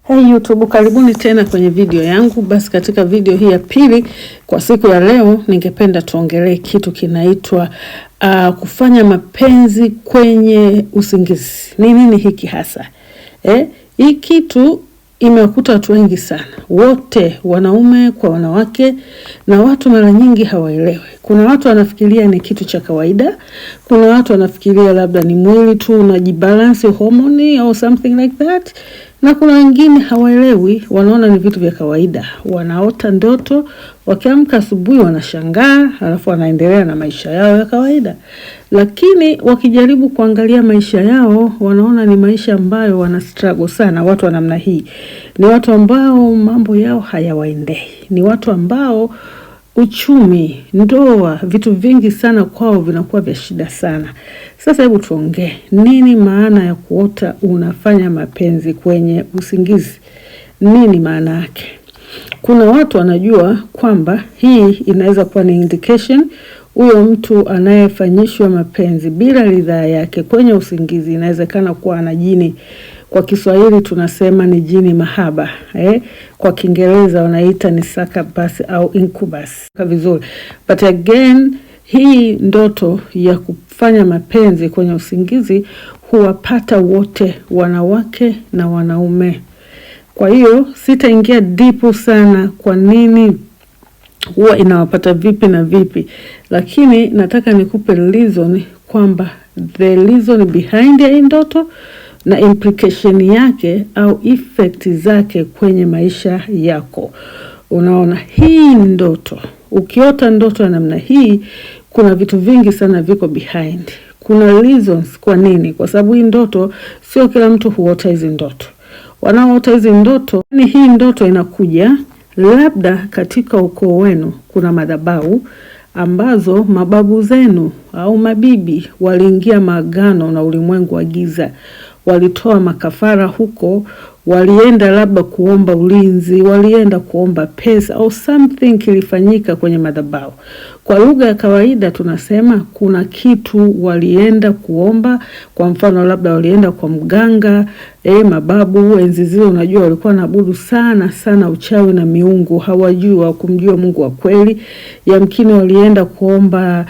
Hey YouTube, karibuni tena kwenye video yangu. Basi katika video hii ya pili kwa siku ya leo ningependa tuongelee kitu kinaitwa kufanya mapenzi kwenye usingizi. Ni nini hiki hasa? Hii kitu imewakuta watu wengi sana, wote wanaume kwa wanawake, na watu mara nyingi hawaelewi. Kuna watu wanafikiria ni kitu cha kawaida, kuna watu wanafikiria labda ni mwili tu unajibalance hormone au something like that, na kuna wengine hawaelewi, wanaona ni vitu vya kawaida. Wanaota ndoto, wakiamka asubuhi wanashangaa, alafu wanaendelea na maisha yao ya kawaida. Lakini wakijaribu kuangalia maisha yao, wanaona ni maisha ambayo wana struggle sana. Watu wa namna hii ni watu ambao mambo yao hayawaendei. Ni watu ambao uchumi, ndoa, vitu vingi sana kwao vinakuwa vya shida sana. Sasa hebu tuongee, nini maana ya kuota unafanya mapenzi kwenye usingizi? Nini maana yake? Kuna watu wanajua kwamba hii inaweza kuwa ni indication huyo mtu anayefanyishwa mapenzi bila ridhaa yake kwenye usingizi inawezekana kuwa ana jini. Kwa Kiswahili tunasema ni jini mahaba. Kwa Kiingereza wanaita ni succubus au incubus. Vizuri. But again, hii ndoto ya kufanya mapenzi kwenye usingizi huwapata wote, wanawake na wanaume. Kwa hiyo sitaingia deep sana kwa nini huwa inawapata vipi na vipi, lakini nataka nikupe reason kwamba the reason behind hii ndoto na implication yake au effect zake kwenye maisha yako. Unaona, hii ndoto, ukiota ndoto ya namna hii, kuna vitu vingi sana viko behind. Kuna reasons kwa nini, kwa sababu hii ndoto sio kila mtu huota hizi ndoto. Wanaoota hizi ndoto, ni hii ndoto inakuja labda katika ukoo wenu kuna madhabahu ambazo mababu zenu au mabibi waliingia maagano na ulimwengu wa giza, walitoa makafara huko, walienda labda kuomba ulinzi, walienda kuomba pesa au something kilifanyika kwenye madhabahu. Kwa lugha ya kawaida tunasema kuna kitu walienda kuomba. Kwa mfano labda walienda kwa mganga. Mababu enzi zile unajua walikuwa naabudu sana uchawi na miungu, hawajua kumjua Mungu wa kweli. Yamkini walienda kuomba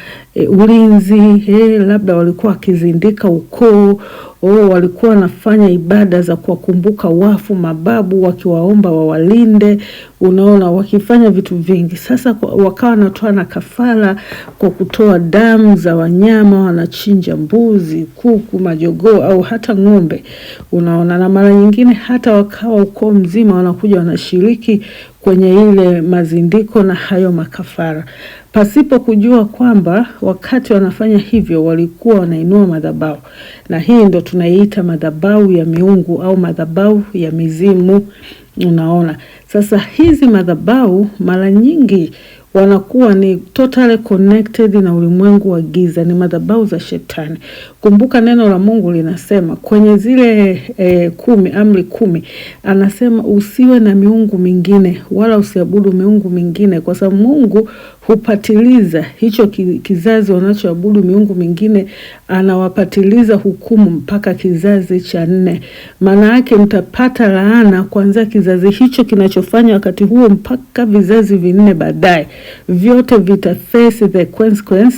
ulinzi, labda walikuwa wakizindika ukoo, walikuwa wanafanya ibada za kuwakumbuka wafu mababu, wakiwaomba wawalinde. Unaona, wakifanya vitu vingi. Sasa wakawa wanatoa na kafara kwa kutoa damu za wanyama, wanachinja mbuzi, kuku, majogoo au hata ng'ombe. Unaona, na mara nyingine hata wakawa ukoo mzima wanakuja wanashiriki kwenye ile mazindiko na hayo makafara, pasipo kujua kwamba wakati wanafanya hivyo walikuwa wanainua madhabahu. Na hii ndo tunaiita madhabahu ya miungu au madhabahu ya mizimu. Unaona, sasa hizi madhabahu mara nyingi wanakuwa ni totally connected na ulimwengu wa giza, ni madhabahu za shetani. Kumbuka neno la Mungu linasema kwenye zile amri 10, anasema usiwe na miungu mingine wala usiabudu miungu mingine, kwa sababu Mungu hupatiliza hicho kizazi wanachoabudu miungu mingine, anawapatiliza hukumu mpaka kizazi cha 4. Maana yake mtapata laana kuanzia kizazi hicho kinachofanya wakati huo mpaka vizazi 4 baadaye. Vyote vitaface the consequence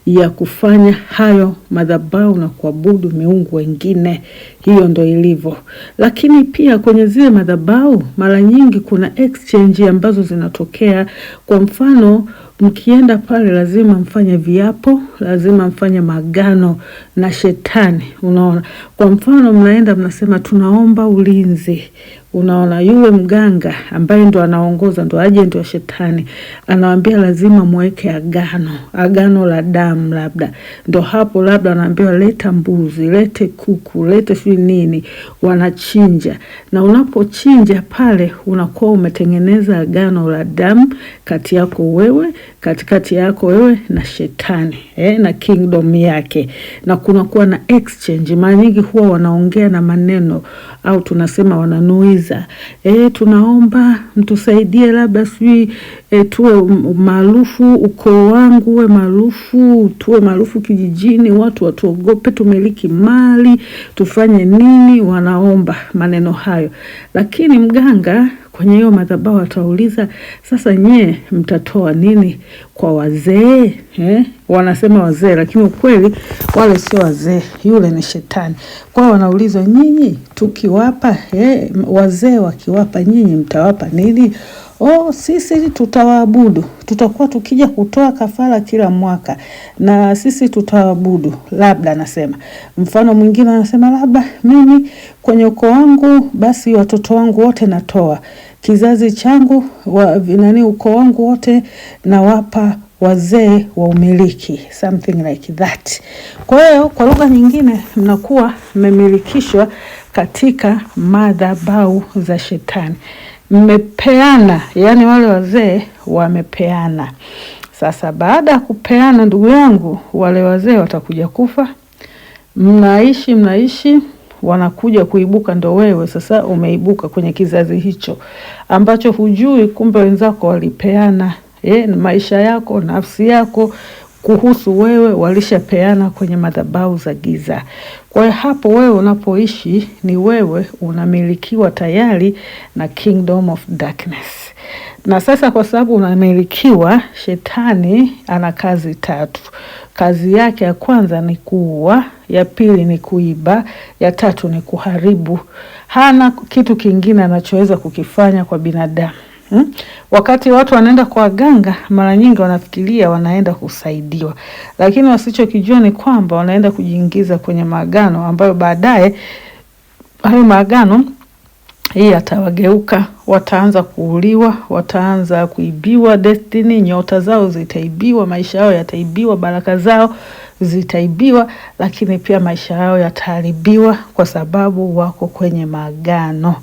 ya kufanya hayo madhabahu na kuabudu miungu wengine. Hiyo ndo ilivyo. Lakini pia kwenye zile madhabahu mara nyingi kuna exchange ambazo zinatokea. Kwa mfano, mkienda pale lazima mfanye viapo, lazima mfanye maagano na shetani. Unaona, kwa mfano mnaenda mnasema tunaomba ulinzi. Unaona, yule mganga ambaye ndo anaongoza, ndo agent wa shetani, anawaambia lazima muweke agano la damu. Labda ndo hapo labda anaambiwa leta mbuzi, lete kuku, lete nini, wanachinja. Na unapochinja pale unakuwa umetengeneza agano la damu kati yako wewe, katikati yako wewe na shetani, na kingdom yake. Na kunakuwa na exchange. Mara nyingi huwa wanaongea na maneno au tunasema wananuizi giza. Tunaomba mtusaidie, labda sijui tuwe maarufu, ukoo wangu uwe maarufu, tuwe maarufu kijijini, watu watuogope, tumiliki mali, tufanye nini? Wanaomba maneno hayo. Lakini mganga kwenye hiyo madhabahu atauliza, sasa nye mtatoa nini kwa wazee? Wanasema wazee, lakini ukweli wale sio wazee, yule ni shetani. Kwa wanaulizwa, nyinyi tukiwapa, wazee wakiwapa, nyinyi mtawapa nini? Sisi tutawaabudu, tutakuwa tukija kutoa kafara kila mwaka na sisi tutawaabudu. Labda anasema, mfano mwingine anasema, labda mimi kwenye ukoo wangu basi watoto wangu wote natoa, kizazi changu ukoo wangu wote nawapa wazee wa umiliki, something like that. Kwa hiyo kwa lugha nyingine mnakuwa mmemilikishwa katika madhabahu za shetani. Mmepeana, yani wale wazee wamepeana. Sasa baada ya kupeana, ndugu yangu, wale wazee watakuja kufa. Mnaishi wanakuja kuibuka, ndo wewe sasa umeibuka kwenye kizazi hicho ambacho hujui kumbe wenzako walipeana. Maisha yako, nafsi yako, kuhusu wewe walishapeana kwenye madhabahu za giza. Kwa hiyo hapo wewe unapoishi ni wewe unamilikiwa tayari na kingdom of darkness. Na sasa kwa sababu unamilikiwa, shetani ana kazi 3. Kazi yake ya kwanza ni kuua, ya pili ni kuiba, ya 3 ni kuharibu. Hana kitu kingine anachoweza kukifanya kwa binadamu. Wakati watu wanaenda kwa waganga, mara nyingi wanafikiria wanaenda kusaidiwa, lakini wasichokijua ni kwamba wanaenda kujiingiza kwenye maagano ambayo baadaye hayo maagano atawageuka, wataanza kuuliwa, wataanza kuibiwa destiny, nyota zao zitaibiwa, maisha yao yataibiwa, baraka zao zitaibiwa, lakini pia maisha yao yataharibiwa kwa sababu wako kwenye maagano.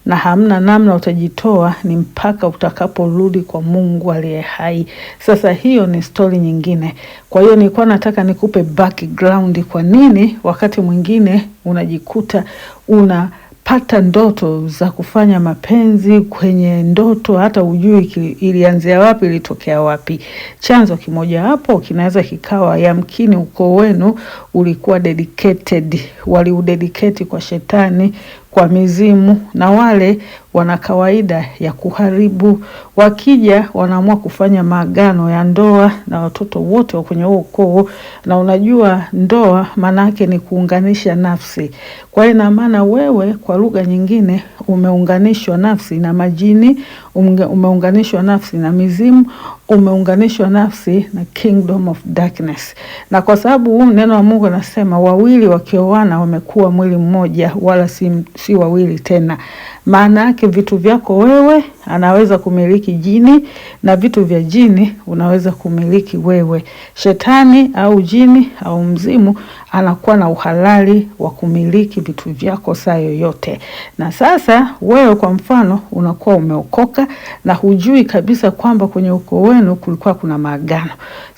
Na hamna namna utajitoa, ni mpaka utakaporudi kwa Mungu aliye hai. Sasa hiyo ni story nyingine. Kwa hiyo nilikuwa nataka nikupe background kwa nini wakati mwingine unajikuta unapata ndoto za kufanya mapenzi. Kwenye ndoto hata ujui ilianzia wapi, ilitokea wapi. Chanzo kimoja hapo kinaweza kikawa yamkini ukoo wenu ulikuwa dedicated, waliudedicate kwa shetani, kwa mizimu, na wale wana kawaida ya kuharibu. Wakija wanaamua kufanya maagano ya ndoa na watoto wote wa kwenye ukoo, na unajua ndoa maana yake ni kuunganisha nafsi. Kwa hiyo na maana wewe kwa lugha nyingine umeunganishwa nafsi na majini, umeunganishwa nafsi na mizimu, umeunganishwa nafsi na kingdom of darkness. Na kwa sababu neno la Mungu linasema wawili wakioana wamekuwa mwili mmoja, wala si wawili tena. Maana yake vitu vyako wewe anaweza kumiliki jini, na vitu vya jini unaweza kumiliki wewe. Shetani au jini au mzimu anakuwa na uhalali wa kumiliki vitu vyako saa yoyote. Na sasa wewe kwa mfano unakuwa umeokoka na hujui kabisa kwamba kwenye ukoo wenu kulikuwa kuna maagano.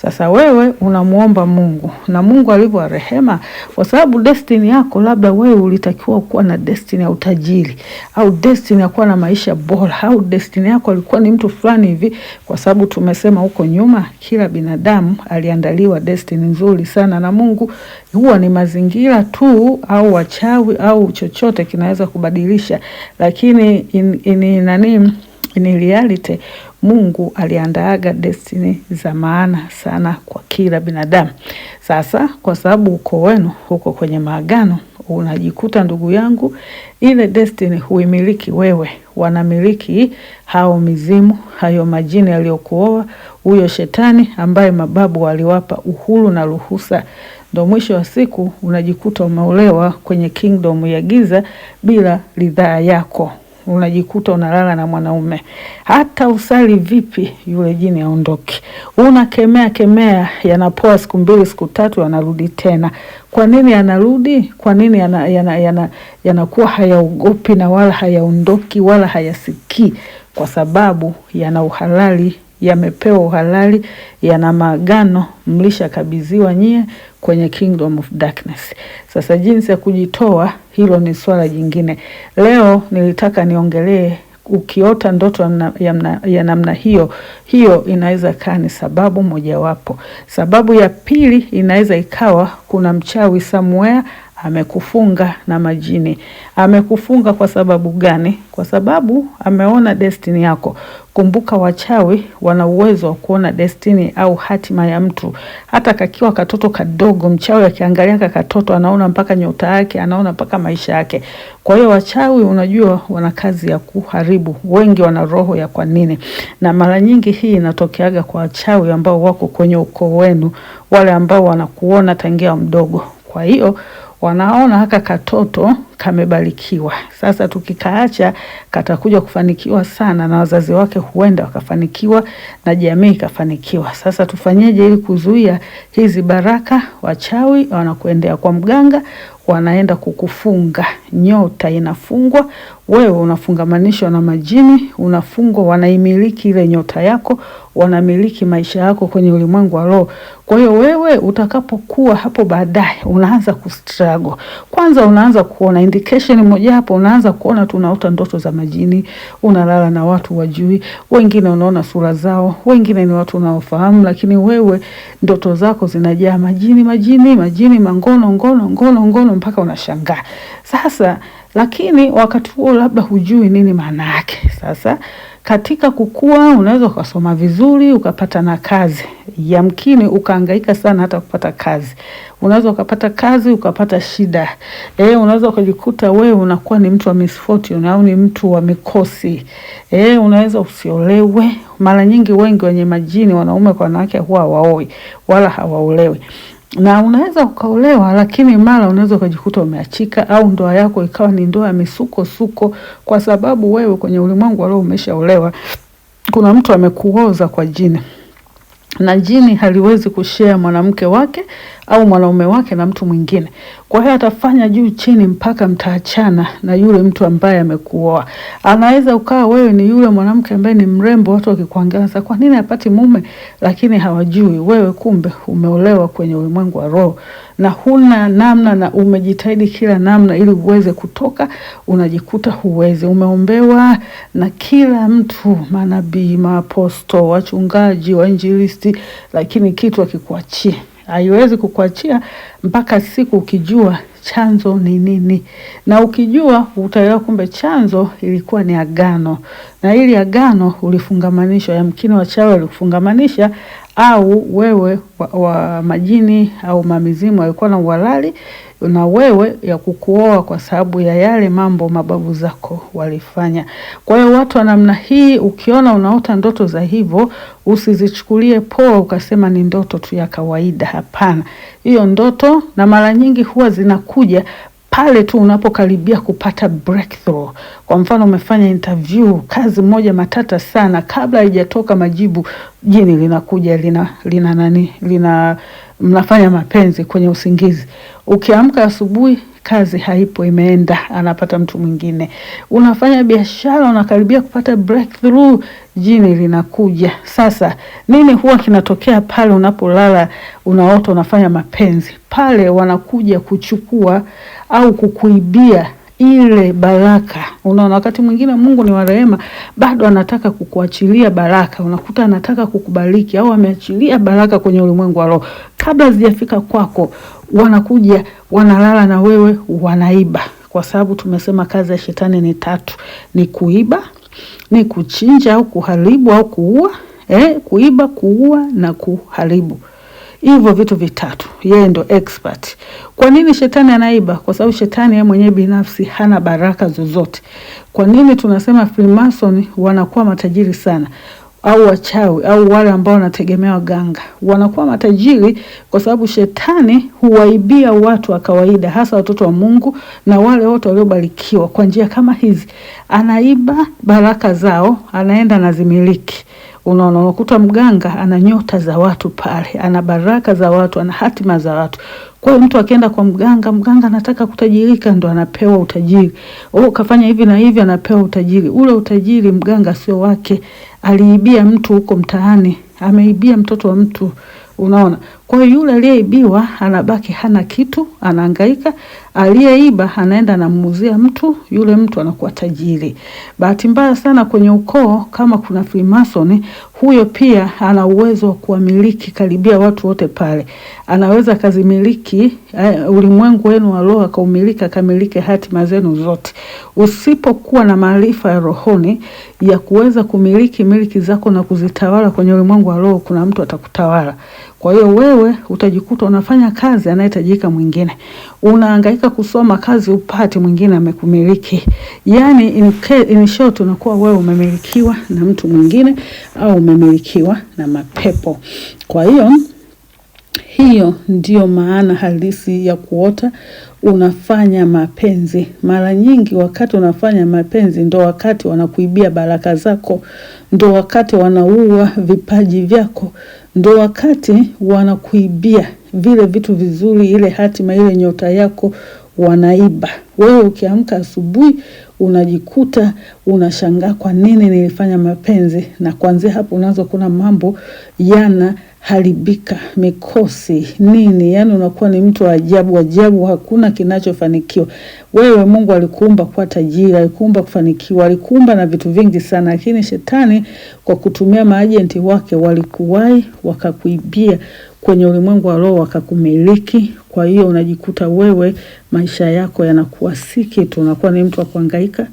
Sasa wewe unamuomba Mungu, na Mungu alivyo wa rehema, kwa sababu destiny yako, labda wewe ulitakiwa kuwa na destiny ya utajiri, au destiny ya kuwa na maisha bora, au destiny yako alikuwa ni mtu fulani hivi. Kwa sababu tumesema huko nyuma kila binadamu aliandaliwa destiny nzuri sana na Mungu. Huwa ni mazingira tu au wachawi au chochote kinaweza kubadilisha, lakini in reality Mungu aliandaaga destiny za maana sana kwa kila binadamu. Sasa kwa sababu uko wenu huko kwenye maagano, unajikuta ndugu yangu ile destiny huimiliki wewe, wanamiliki hao mizimu, hayo majini aliyokuoa, huyo shetani ambaye mababu waliwapa uhuru na ruhusa. Ndo mwisho wa siku unajikuta umeolewa kwenye kingdom ya giza bila ridhaa yako. Unajikuta unalala na mwanaume, hata usali vipi yule jini aondoke. Unakemea yanapoa siku 2 siku 3 yanarudi tena. Kwa nini yanarudi? Kwa nini yanakuwa hayaogopi na wala hayaondoki wala hayasikii? Kwa sababu yana uhalali yamepewa uhalali, yana maagano, mlishakabidhiwa nyie kwenye kingdom of darkness. Sasa jinsi ya kujitoa, hilo ni swala jingine. Leo nilitaka niongelee ukiota ndoto ya namna hiyo, hiyo inaweza kaa ni sababu mojawapo. Sababu ya pili inaweza ikawa kuna mchawi somewhere amekufunga na majini. Amekufunga kwa sababu gani? Kwa sababu ameona destiny yako. Kumbuka wachawi wana uwezo wa kuona destiny au hatima ya mtu. Hata kakiwa katoto kadogo, mchawi akiangalia katoto anaona mpaka nyota yake, anaona mpaka maisha yake. Kwa hiyo wachawi unajua wana kazi ya kuharibu. Wengi wana roho ya kwa nini. Na mara nyingi hii inatokeaga kwa wachawi ambao wako kwenye ukoo wenu, wale ambao wanakuona tangia mdogo. Kwa hiyo wanaona haka katoto kamebarikiwa. Sasa tukikaacha katakuja kufanikiwa sana, na wazazi wake huenda wakafanikiwa na jamii ikafanikiwa. Sasa tufanyeje ili kuzuia hizi baraka? Wachawi wanakuendea kwa mganga, wanaenda kukufunga. Nyota inafungwa, wewe unafungamanishwa na majini, unafungwa, wanaimiliki ile nyota yako, wanamiliki maisha yako kwenye ulimwengu wa roho. Kwa hiyo wewe utakapokuwa hapo baadaye unaanza kustruggle. Kwanza unaanza kuona indication moja hapo, unaanza kuona tunaota ndoto za majini, unalala na watu wajui, wengine unaona sura zao, wengine ni watu unaofahamu, lakini wewe ndoto zako zinajaa majini, ngono mpaka unashangaa. Sasa lakini wakati huo labda hujui nini maana yake. Sasa katika kukua unaweza ukasoma vizuri, ukapata na kazi. Yamkini ukahangaika sana hata kupata kazi. Unaweza ukapata kazi, ukapata shida. Unaweza ukajikuta wewe unakuwa ni mtu wa misfortune au ni mtu wa mikosi. Unaweza usiolewe. Mara nyingi wengi wenye majini, wanaume kwa wanawake, huwa hawaoi wala hawaolewi. Na unaweza ukaolewa, lakini mara unaweza ukajikuta umeachika, au ndoa yako ikawa ni ndoa ya misuko kwa sababu wewe kwenye ulimwengu wa roho umeshaolewa. Kuna mtu amekuoza kwa jini, na jini haliwezi kushare mwanamke wake au mwanaume wake na mtu mwingine. Kwa hiyo atafanya juu chini mpaka mtaachana na yule mtu ambaye amekuoa. Anaweza ukawa wewe ni yule mwanamke ambaye ni mrembo, watu wakikuangalia kwa nini hapati mume, lakini hawajui wewe kumbe umeolewa kwenye ulimwengu wa roho na huna namna, na umejitahidi kila namna ili uweze kutoka, unajikuta huwezi. Umeombewa na kila mtu, manabii, maaposto, wachungaji, wainjilisti, lakini kitu hakikuachia. Haiwezi kukuachia mpaka siku ukijua chanzo ni nini. Na ukijua utaelewa kumbe chanzo ilikuwa ni agano. Na ili agano ulifungamanishwa, yamkini wachawi walikufungamanisha, au wewe wa majini au mamizimu walikuwa na uhalali na wewe ya kukuoa kwa sababu ya yale mambo mababu zako walifanya. Kwa hiyo watu wa namna hii, ukiona unaota ndoto za hivyo, usizichukulie poa ukasema ni ndoto tu ya kawaida. Hapana. Hiyo ndoto na mara nyingi huwa zinakuja pale tu unapokaribia kupata breakthrough. Kwa mfano umefanya interview, kazi moja matata sana, kabla haijatoka majibu, jini linakuja mnafanya mapenzi kwenye usingizi. Ukiamka asubuhi kazi haipo, imeenda, anapata mtu mwingine. Unafanya biashara, unakaribia kupata breakthrough, jini linakuja. Sasa nini huwa kinatokea pale unapolala unaota unafanya mapenzi? Pale wanakuja kuchukua au kukuibia ile baraka. Unaona, wakati mwingine Mungu ni wa rehema, bado anataka kukuachilia baraka. Unakuta anataka kukubariki au ameachilia baraka kwenye ulimwengu wa roho. Kabla zijafika kwako, wanakuja, wanalala na wewe, wanaiba. Kwa sababu tumesema kazi ya shetani ni tatu. Ni kuiba, ni kuchinja au kuharibu au kuua. Kuiba, kuua na kuharibu. Hivyo vitu vitatu, yeye ndo expert. Kwa nini shetani anaiba? Kwa sababu shetani yeye mwenyewe binafsi hana baraka zozote. Kwa nini tunasema Freemason wanakuwa matajiri sana? Au wachawi au wale ambao wanategemea waganga wanakuwa matajiri? Kwa sababu shetani huwaibia watu wa kawaida, hasa watoto wa Mungu na wale wote waliobarikiwa kwa njia kama hizi. Anaiba baraka zao, anaenda na zimiliki. Unakuta mganga ana nyota za watu pale, ana baraka za watu, ana hatima za watu. Kwa hiyo mtu akienda kwa mganga anataka kutajirika, ndo anapewa utajiri. Kafanya hivi na hivi, anapewa utajiri. Ule utajiri mganga sio wake, aliibia mtu huko mtaani, ameibia mtoto wa mtu, unaona. Kwa hiyo yule aliyeibiwa anabaki hana kitu, anahangaika. Aliyeiba anaenda anamuuzia mtu, yule mtu anakuwa tajiri. Bahati mbaya sana kwenye ukoo kama kuna Freemason, huyo pia ana uwezo wa kuwamiliki karibia watu wote pale. Anaweza kazimiliki ulimwengu wenu wa roho, akaumilika, akamiliki hatima zenu zote. Usipokuwa na maarifa ya rohoni ya kuweza kumiliki miliki zako na kuzitawala kwenye ulimwengu wa roho, kuna mtu atakutawala. Kwa hiyo wewe utajikuta unafanya kazi anayetajika mwingine. Unahangaika kusoma kazi upate mwingine amekumiliki. Yani in short unakuwa wewe umemilikiwa na mtu mwingine au umemilikiwa na mapepo. Kwa hiyo ndio maana halisi ya kuota unafanya mapenzi. Mara nyingi wakati unafanya mapenzi ndo wakati wanakuibia baraka zako, ndo wakati wanaua vipaji vyako, ndo wakati wanakuibia vile vitu vizuri, ile hatima, ile nyota yako wanaiba. Wewe ukiamka asubuhi unajikuta unashangaa kwa nini nilifanya mapenzi, na kuanzia hapo unaanza kuna mambo haribika, mikosi nini, yani unakuwa ni mtu ajabu, hakuna kinachofanikiwa. Wewe Mungu alikuumba kwa tajiri, alikuumba kufanikiwa, alikuumba na vitu vingi sana, lakini shetani kwa kutumia maajenti wake walikuwahi wakakuibia kwenye ulimwengu wa roho, wakakumiliki. Kwa hiyo unajikuta wewe maisha yako yanakuwa si kitu, unakuwa ni mtu wa kuhangaika,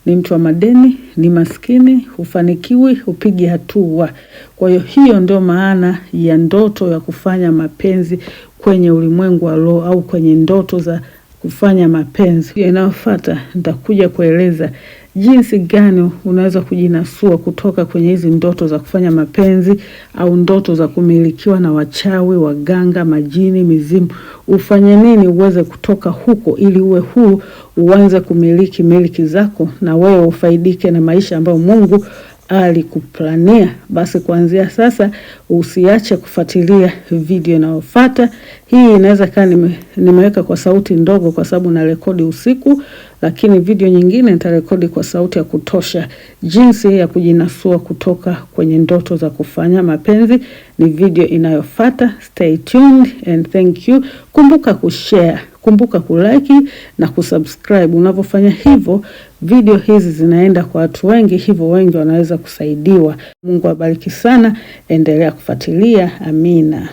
ni mtu wa madeni, ni maskini, hufanikiwi, upige hatua. Kwa hiyo ndio maana ya ndoto ya kufanya mapenzi kwenye ulimwengu wa roho, au kwenye ndoto za kufanya mapenzi. Inayofuata nitakuja kueleza jinsi gani unaweza kujinasua kutoka kwenye hizi ndoto za kufanya mapenzi au ndoto za kumilikiwa na wachawi, waganga, majini, mizimu. Ufanye nini uweze kutoka huko ili uwe huru, uanze kumiliki miliki zako na wewe ufaidike na maisha ambayo Mungu alikuplania. Basi kuanzia sasa usiache kufuatilia video inayofuata. Hii inaweza kama nimeweka kwa sauti ndogo kwa sababu na rekodi usiku, lakini video nyingine nitarekodi kwa sauti ya kutosha. Jinsi ya kujinasua kutoka kwenye ndoto za kufanya mapenzi ni video inayofuata. Stay tuned and thank you. Kumbuka kushare, kumbuka kulike na kusubscribe. Unapofanya hivyo video hizi zinaenda kwa watu wengi, hivyo wengi wanaweza kusaidiwa. Mungu abariki sana, endelea kufuatilia. Amina.